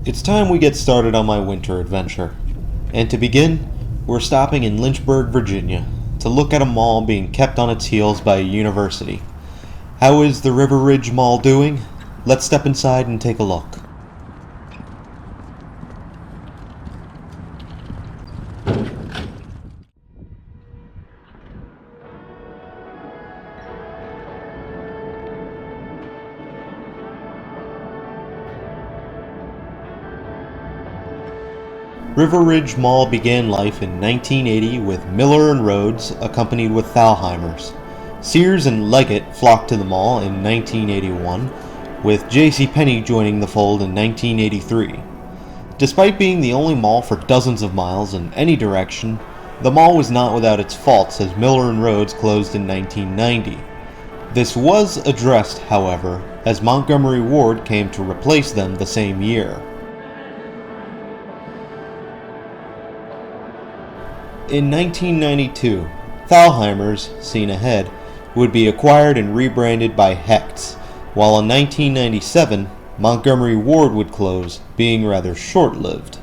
It's time we get started on my winter adventure. And to begin, we're stopping in Lynchburg, Virginia, to look at a mall being kept on its heels by a university. How is the River Ridge Mall doing? Let's step inside and take a look. River Ridge Mall began life in 1980 with Miller and Rhodes accompanied with Thalheimers. Sears and Leggett flocked to the mall in 1981, with Jcpenney joining the fold in 1983. Despite being the only mall for dozens of miles in any direction, the mall was not without its faults as Miller and Rhodes closed in 1990. This was addressed, however, as Montgomery Ward came to replace them the same year. In 1992, Thalheimers, seen ahead, would be acquired and rebranded by Hecht's, while in 1997, Montgomery Ward would close, being rather short-lived.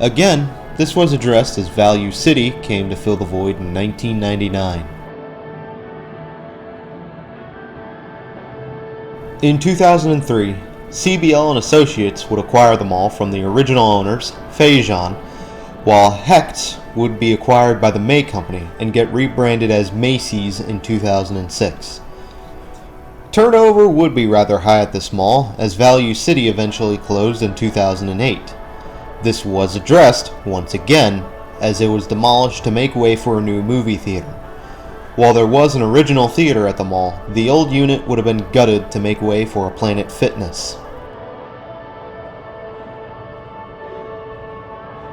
Again, this was addressed as Value City came to fill the void in 1999. In 2003, CBL and Associates would acquire the mall from the original owners, Faison, while Hecht's would be acquired by the May Company and get rebranded as Macy's in 2006. Turnover would be rather high at this mall, as Value City eventually closed in 2008. This was addressed, once again, as it was demolished to make way for a new movie theater. While there was an original theater at the mall, the old unit would have been gutted to make way for a Planet Fitness.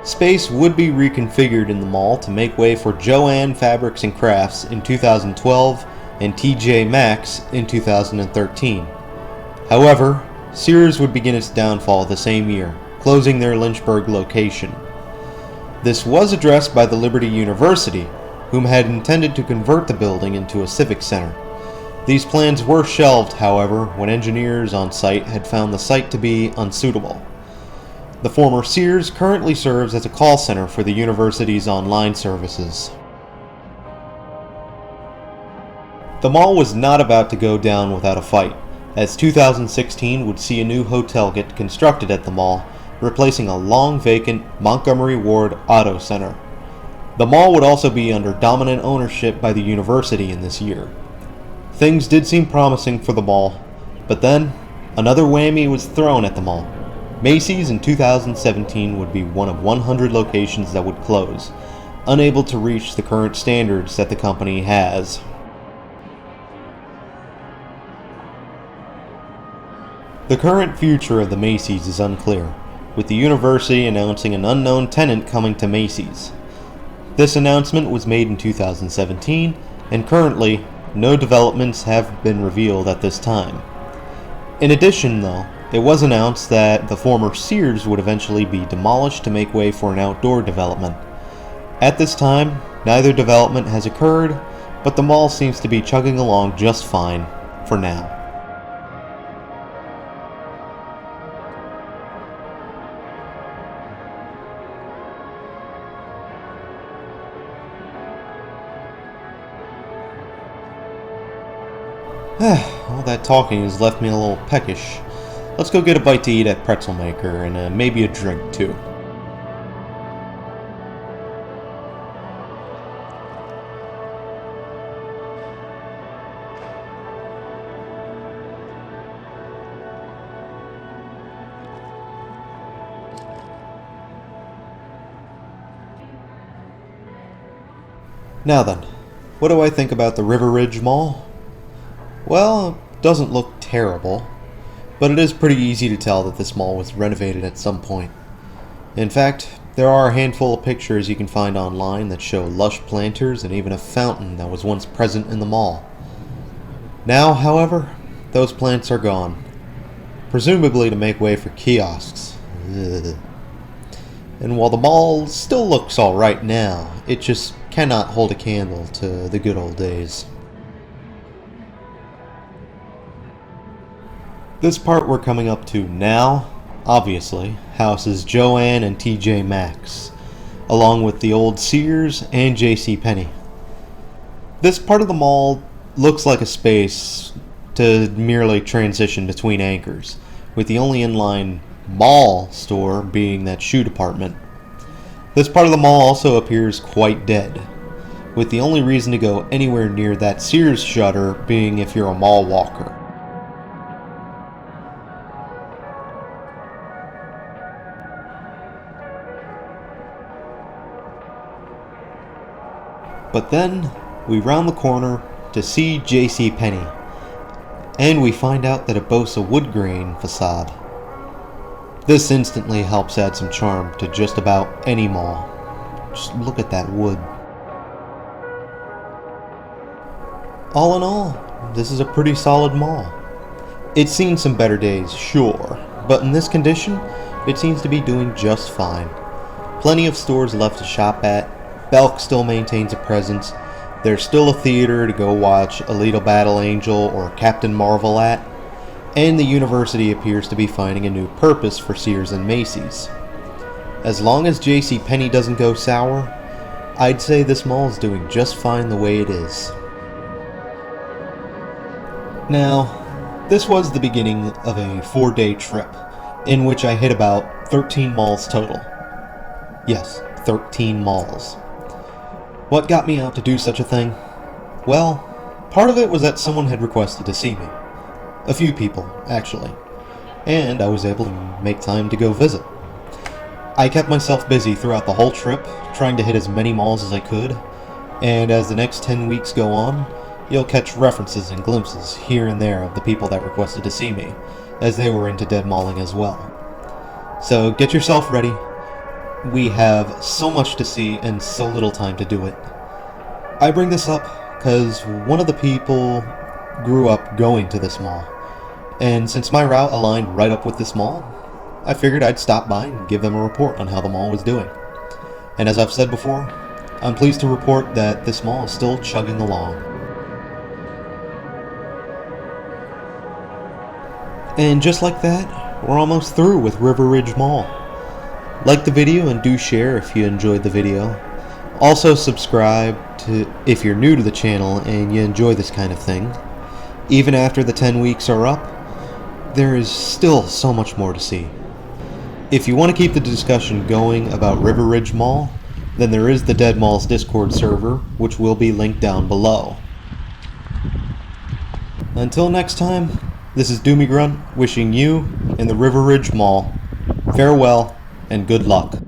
Space would be reconfigured in the mall to make way for Jo-Ann Fabrics and Crafts in 2012 and TJ Maxx in 2013. However, Sears would begin its downfall the same year, closing their Lynchburg location. This was addressed by the Liberty University, whom had intended to convert the building into a civic center. These plans were shelved, however, when engineers on site had found the site to be unsuitable. The former Sears currently serves as a call center for the university's online services. The mall was not about to go down without a fight, as 2016 would see a new hotel get constructed at the mall, replacing a long vacant Montgomery Ward Auto Center. The mall would also be under dominant ownership by the university in this year. Things did seem promising for the mall, but then another whammy was thrown at the mall. Macy's in 2017 would be one of 100 locations that would close, unable to reach the current standards that the company has. The current future of the Macy's is unclear, with the university announcing an unknown tenant coming to Macy's. This announcement was made in 2017, and currently, no developments have been revealed at this time. In addition, though, it was announced that the former Sears would eventually be demolished to make way for an outdoor development. At this time, neither development has occurred, but the mall seems to be chugging along just fine, for now. All that talking has left me a little peckish. Let's go get a bite to eat at Pretzel Maker, and maybe a drink too. Now then, what do I think about the River Ridge Mall? Well, it doesn't look terrible, but it is pretty easy to tell that this mall was renovated at some point. In fact, there are a handful of pictures you can find online that show lush planters and even a fountain that was once present in the mall. Now, however, those plants are gone, presumably to make way for kiosks. Ugh. And while the mall still looks alright now, it just cannot hold a candle to the good old days. This part we're coming up to now, obviously, houses Joann and TJ Maxx, along with the old Sears and Jcpenney. This part of the mall looks like a space to merely transition between anchors, with the only inline mall store being that shoe department. This part of the mall also appears quite dead, with the only reason to go anywhere near that Sears shutter being if you're a mall walker. But then, we round the corner to see Jcpenney, and we find out that it boasts a Woodgrain Facade. This instantly helps add some charm to just about any mall. Just look at that wood. All in all, this is a pretty solid mall. It's seen some better days, sure, but in this condition, it seems to be doing just fine. Plenty of stores left to shop at. Belk still maintains a presence. There's still a theater to go watch Alita Battle Angel or Captain Marvel at. And the university appears to be finding a new purpose for Sears and Macy's. As long as Jcpenney doesn't go sour, I'd say this mall is doing just fine the way it is. Now, this was the beginning of a 4-day trip, in which I hit about 13 malls total. Yes, 13 malls. What got me out to do such a thing? Well, part of it was that someone had requested to see me. A few people, actually. And I was able to make time to go visit. I kept myself busy throughout the whole trip, trying to hit as many malls as I could, and as the next 10 weeks go on, you'll catch references and glimpses here and there of the people that requested to see me, as they were into dead malling as well. So get yourself ready. We have so much to see and so little time to do it. I bring this up because one of the people grew up going to this mall, and since my route aligned right up with this mall, I figured I'd stop by and give them a report on how the mall was doing. And as I've said before, I'm pleased to report that this mall is still chugging along. And just like that, we're almost through with River Ridge Mall. Like the video and do share if you enjoyed the video. Also subscribe if you're new to the channel and you enjoy this kind of thing. Even after the 10 weeks are up, there is still so much more to see. If you want to keep the discussion going about River Ridge Mall, then there is the Dead Malls Discord server, which will be linked down below. Until next time, this is Doomie Grunt wishing you and the River Ridge Mall farewell and good luck.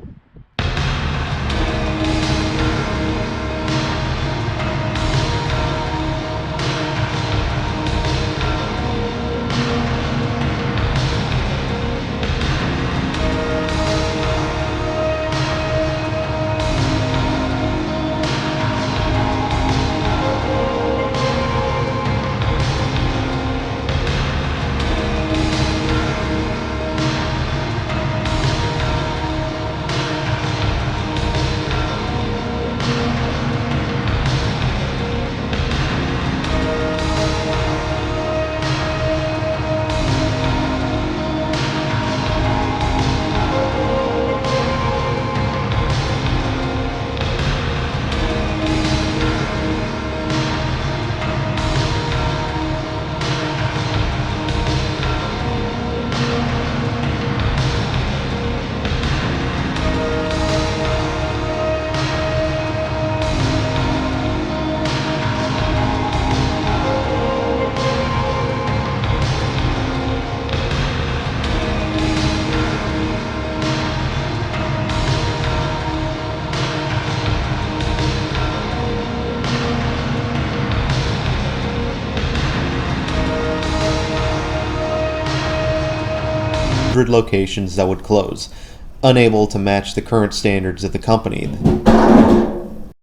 Locations that would close, unable to match the current standards of the company.